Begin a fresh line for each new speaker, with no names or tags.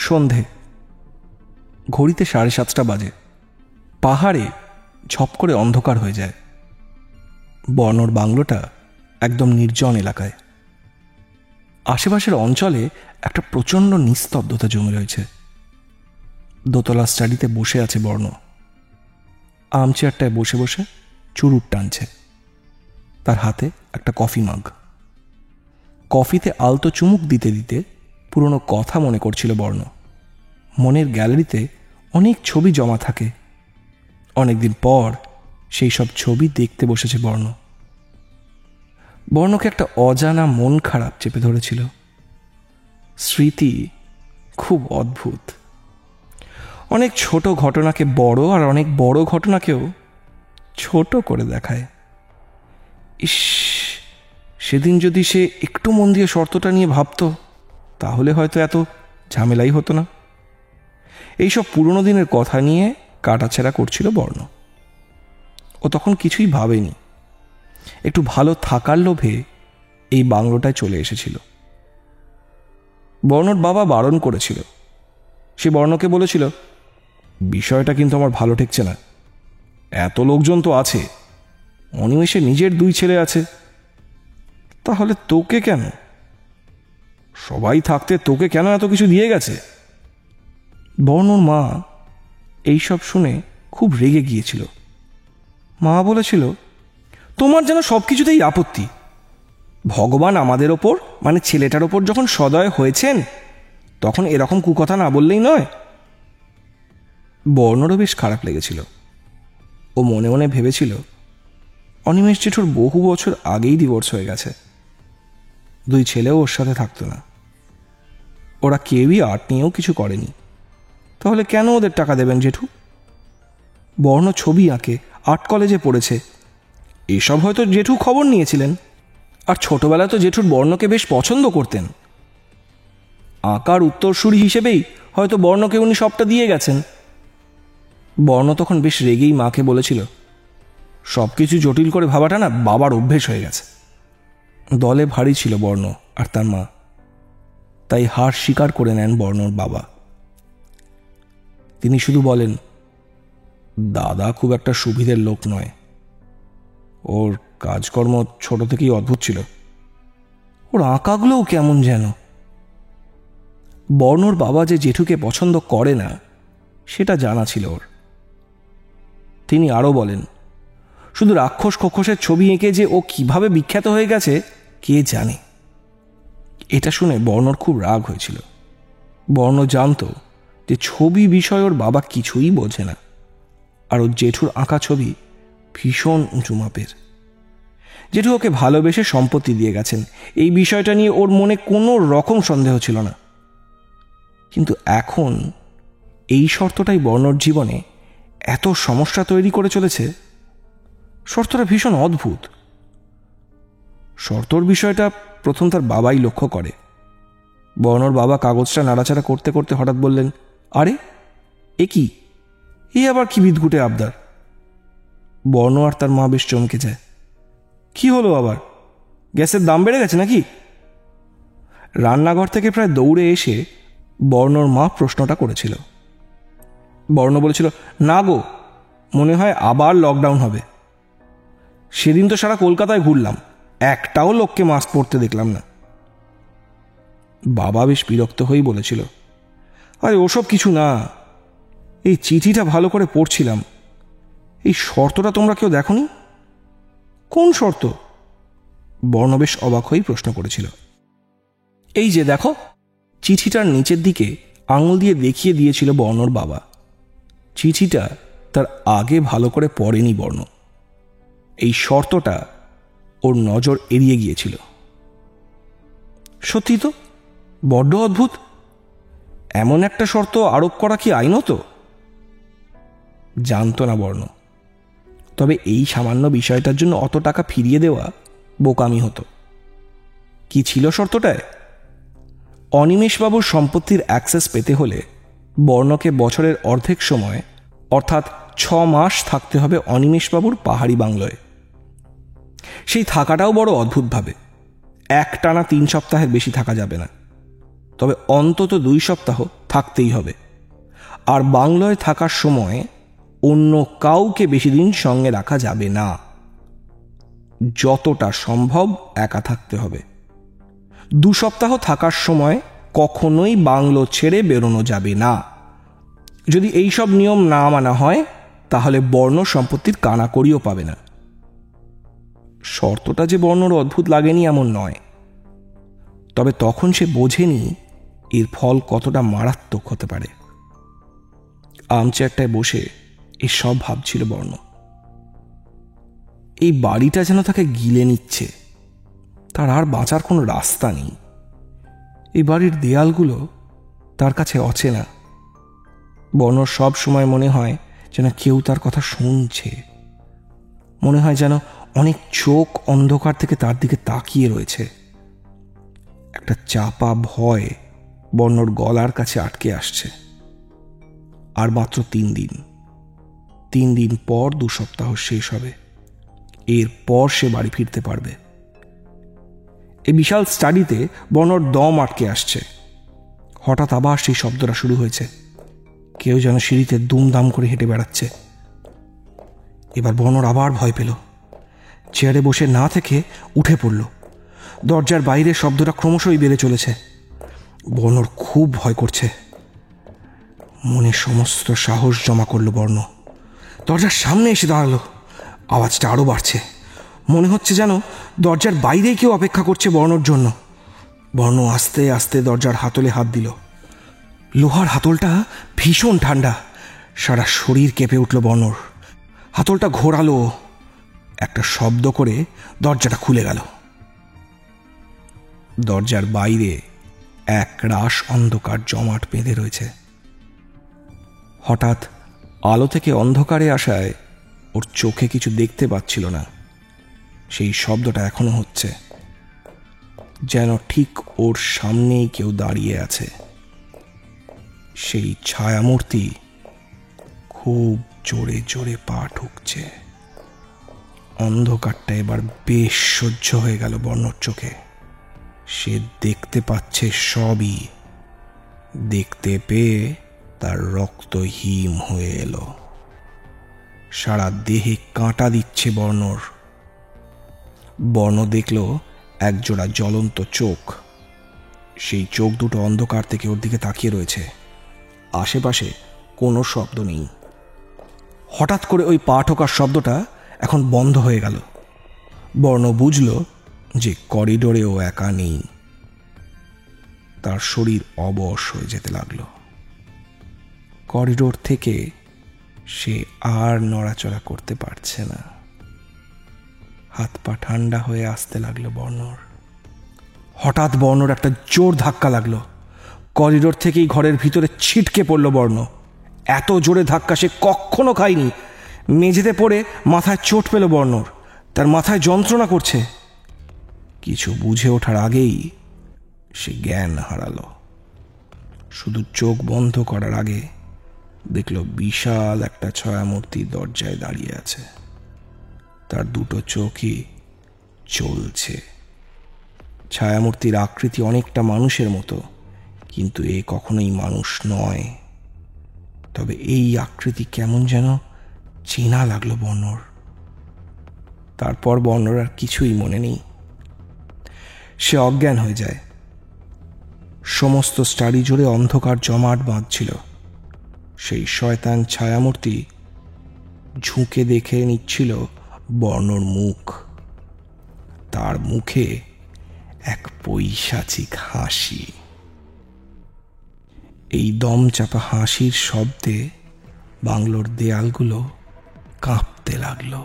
সন্ধে, ঘড়িতে 7:30 বাজে। পাহাড়ে ঝপ করে অন্ধকার হয়ে যায়। বর্ণর বাংলোটা একদম নির্জন এলাকায়। আশেপাশের অঞ্চলে একটা প্রচণ্ড নিস্তব্ধতা জমে রয়েছে। দোতলা স্টাডিতে বসে আছে বর্ণ। আর্মচেয়ারটায় বসে বসে চুরুট টানছে। তার হাতে একটা কফি মাগ। কফিতে আলতো চুমুক দিতে দিতে পুরনো কথা মনে করছিল বর্ণ। মনের গ্যালারিতে অনেক ছবি জমা থাকে। অনেকদিন পর সেই সব ছবি দেখতে বসেছে বর্ণ। বর্ণকে একটা অজানা মন খারাপ চেপে ধরেছিল। স্মৃতি খুব অদ্ভুত। অনেক ছোট ঘটনাকে বড়, আর অনেক বড় ঘটনাকেও ছোট করে দেখায়। ইস, সেদিন যদি সে একটু মন দিয়ে শর্তটা নিয়ে ভাবত, তাহলে হয়তো এত ঝামেলাই হতো না। এইসব পুরনো দিনের কথা নিয়ে কাটাছেঁড়া করছিল বর্ণ। ও তখন কিছুই ভাবেনি। একটু ভালো থাকার লোভে এই বাংলোটায় চলে এসেছিল। বর্ণর বাবা বারণ করেছিল। সে বর্ণকে বলেছিল, বিষয়টা কিন্তু আমার ভালো ঠেকছে না। এত লোকজন তো আছে, অনিমেষে নিজের 2 ছেলে আছে, তাহলে তোকে কেন? সবাই থাকতে তোকে কেন এত কিছু দিয়ে গেছে? বর্ণর মা এইসব শুনে খুব রেগে গিয়েছিল। মা বলেছিল, তোমার যেন সব কিছুতেই আপত্তি। ভগবান আমাদের ওপর, মানে ছেলেটার ওপর যখন সদয় হয়েছেন, তখন এরকম কুকথা না বললেই নয়। বর্ণরও বেশ খারাপ লেগেছিল। ও মনে মনে ভেবেছিল, অনিমেষ জেঠুর বহু বছর আগেই ডিভোর্স হয়ে গেছে। 2 ছেলেও ওর সাথে থাকতো না। ওরা কেউই আর্ট নিয়েও কিছু করেনি। তাহলে কেন ওদের টাকা দেবেন জেঠু? বর্ণ ছবি আঁকে, আর্ট কলেজে পড়েছে, এসব হয়তো জেঠু খবর নিয়েছিলেন। আর ছোটবেলায় তো জেঠুর বর্ণকে বেশ পছন্দ করতেন। আঁকার উত্তরসূরি হিসেবেই হয়তো বর্ণকে উনি সবটা দিয়ে গেছেন। বর্ণ তখন বেশ রেগেই মাকে বলেছিল, সব কিছু জটিল করে ভাবাটা না বাবার অভ্যেস হয়ে গেছে। দলে ভারী ছিল বর্ণ আর তার মা, তাই হার স্বীকার করে নেন বর্ণর বাবা। তিনি শুধু বলেন, দাদা খুব একটা সুবিধের লোক নয়। ওর কাজকর্ম ছোট থেকেই অদ্ভুত ছিল। ওর আঁকাগুলোও কেমন যেন। বর্ণর বাবা যে জেঠুকে পছন্দ করে না, সেটা জানা ছিল ওর। তিনি আরও বলেন, শুধু রাক্ষস খোক্ষসের ছবি এঁকে যে ও কিভাবে বিখ্যাত হয়ে গেছে কে জানে। এটা শুনে বর্ণর খুব রাগ হয়েছিল। বর্ণ জানত যে ছবি বিষয় ওর বাবা কিছুই বোঝে না, আর ওর জেঠুর আঁকা ছবি ভীষণ উঁচু মাপের। জেঠু ওকে ভালোবেসে সম্পত্তি দিয়ে গেছেন, এই বিষয়টা নিয়ে ওর মনে কোনো রকম সন্দেহ ছিল না। কিন্তু এখন এই শর্তটাই বর্ণর জীবনে এত সমস্যা তৈরি করে চলেছে। শর্তটা ভীষণ অদ্ভুত। শর্তর বিষয়টা প্রথম তার বাবাই লক্ষ্য করে। বর্ণর বাবা কাগজটা নাড়াচাড়া করতে করতে হঠাৎ বললেন, আরে এ কি, এ আবার কি বিদঘুটে আবদার? বর্ণ আর তার মা বেশ চমকে যায়। কি হলো আবার? গ্যাসের দাম বেড়ে গেছে নাকি? রান্নাঘর থেকে প্রায় দৌড়ে এসে বর্ণর মা প্রশ্নটা করেছিল। বর্ণ বলেছিল, না গো, মনে হয় আবার লকডাউন হবে। সেদিন তো সারা কলকাতায় ঘুরলাম, একটাও লোককে মাস্ক পরতে দেখলাম না। বাবা বেশ বিরক্ত হয়েই বলেছিল, আরে ওসব কিছু না, এই চিঠিটা ভালো করে পড়ছিলাম। এই শর্তটা তোমরা কেউ দেখোনি? কোন শর্ত? বর্ণ বেশ অবাক হয়েই প্রশ্ন করেছিল। এই যে দেখো। চিঠিটার নিচের দিকে আঙুল দিয়ে দেখিয়ে দিয়েছিল বর্ণর বাবা। চিঠিটা তার আগে ভালো করে পড়েনি বর্ণ। এই শর্তটা ওর নজর এড়িয়ে গিয়েছিল। সত্যি তো, বড্ড অদ্ভুত। এমন একটা শর্ত আরোপ করা কি আইনত? জানত না বর্ণ। তবে এই সামান্য বিষয়টার জন্য অত টাকা ফিরিয়ে দেওয়া বোকামি হতো। কি ছিল শর্তটায়? অনিমেষবাবুর সম্পত্তির অ্যাক্সেস পেতে হলে বর্ণকে বছরের অর্ধেক সময়, অর্থাৎ 6 মাস থাকতে হবে অনিমেষবাবুর পাহাড়ি বাংলোয়। সেই থাকাটাও বড় অদ্ভুতভাবে। একটানা 3 সপ্তাহের বেশি থাকা যাবে না, তবে অন্তত 2 সপ্তাহ থাকতেই হবে, আর বাংলোয় থাকার সময় অন্য কাউকে বেশি দিন সঙ্গে রাখা যাবে না। যতটা সম্ভব একা থাকতে হবে। 2 সপ্তাহ থাকার সময় কখনোই বাংলো ছেড়ে বেরোনো যাবে না। যদি এইসব নিয়ম না মানা হয় তাহলে বর্ণ সম্পত্তির কানাকড়িও পাবে না। শর্তটা যে বর্ণর অদ্ভুত লাগেনি এমন নয়, তবে তখন সে বোঝেনি এর ফল কতটা মারাত্মক হতে পারে। আর্মচেয়ারটায় বসে এসব ভাবছিল বর্ণ। এই বাড়িটা যেন তাকে গিলে নিচ্ছে, তার আর বাঁচার কোনো রাস্তা নেই। এই বাড়ির দেয়ালগুলো তার কাছে অচেনা। বর্ণর সব সময় মনে হয় যেন কেউ তার কথা শুনছে, মনে হয় যেন অনেক চোখ অন্ধকার থেকে তার দিকে তাকিয়ে রয়েছে। একটা চাপা ভয় বর্ণর গলার কাছে আটকে আসছে। আর মাত্র 3 দিন। 3 দিন পর 2 সপ্তাহ শেষ হবে। এরপর সে বাড়ি ফিরতে পারবে। এই বিশাল স্টাডিতে বর্ণর দম আটকে আসছে। হঠাৎ আবার সেই শব্দটা শুরু হয়েছে। কেউ যেন সিঁড়িতে দুমদাম করে হেঁটে বেড়াচ্ছে। এবার বর্ণর আবার ভয় পেল। চেয়ারে বসে না থেকে উঠে পড়ল। দরজার বাইরে শব্দটা ক্রমশই বেড়ে চলেছে। বর্ণর খুব ভয় করছে। মনে সমস্ত সাহস জমা করল বর্ণ। দরজার সামনে এসে দাঁড়ালো। আওয়াজটা আরো বাড়ছে। মনে হচ্ছে যেন দরজার বাইরেই কেউ অপেক্ষা করছে বর্ণর জন্য। বর্ণ আস্তে আস্তে দরজার হাতলে হাত দিল। লোহার হাতলটা ভীষণ ঠান্ডা। সারা শরীর কেঁপে উঠল বর্ণর। হাতলটা ঘোরালো। একটা শব্দ করে দরজাটা খুলে গেল। দরজার বাইরে এক রাশ অন্ধকার জমাট বেঁধে রয়েছে। হঠাৎ আলো থেকে অন্ধকারে আসায় ওর চোখে কিছু দেখতে পাচ্ছিল না। সেই শব্দটা এখনো হচ্ছে, যেন ঠিক ওর সামনেই কেউ দাঁড়িয়ে আছে। সেই ছায়ামূর্তি খুব জোরে জোরে পা ঠুকছে। অন্ধকারটা এবার বেশ সহ্য হয়ে গেল বর্ণর চোখে। সে দেখতে পাচ্ছে সবই। দেখতে পেয়ে তার রক্ত হিম হয়ে এলো। সারা দেহে কাঁটা দিচ্ছে বর্ণর। বর্ণ দেখল একজোড়া জ্বলন্ত চোখ। সেই চোখ দুটো অন্ধকার থেকে ওর দিকে তাকিয়ে রয়েছে। আশেপাশে কোনো শব্দ নেই। হঠাৎ করে ওই পা ঠোকার শব্দটা এখন বন্ধ হয়ে গেল। বর্ণ বুঝল যে করিডোরেও একা নেই। তার শরীর অবশ হয়ে যেতে লাগলো। করিডোর থেকে সে আর নড়াচড়া করতে পারছে না। হাত পা ঠান্ডা হয়ে আসতে লাগলো বর্ণর। হঠাৎ বর্ণর একটা জোর ধাক্কা লাগলো। করিডোর থেকেই ঘরের ভিতরে ছিটকে পড়ল বর্ণ। এত জোরে ধাক্কা সে কখনো খায়নি। মেঝেতে পড়ে মাথায় চোট পেল বর্ণর। তার মাথায় যন্ত্রণা করছে। কিছু বুঝে ওঠার আগেই সে জ্ঞান হারালো। শুধু চোখ বন্ধ করার আগে দেখল বিশাল একটা ছায়ামূর্তি দরজায় দাঁড়িয়ে আছে। তার দুটো চোখই চলছে। ছায়ামূর্তির আকৃতি অনেকটা মানুষের মতো, কিন্তু এ কখনোই মানুষ নয়। তবে এই আকৃতি কেমন যেন চেনা লাগলো বর্ণর। তারপর বর্ণর আর কিছুই মনে নেই। সে অজ্ঞান হয়ে যায়। সমস্ত স্টাডি জুড়ে অন্ধকার জমাট বাঁধছিল। সেই শয়তান ছায়ামূর্তি ঝুঁকে দেখে নিচ্ছিল বর্ণর মুখ। তার মুখে এক পৈশাচিক হাসি। এই দমচাপা হাসির শব্দে বাংলোর দেয়ালগুলো কাঁপতে লাগলো।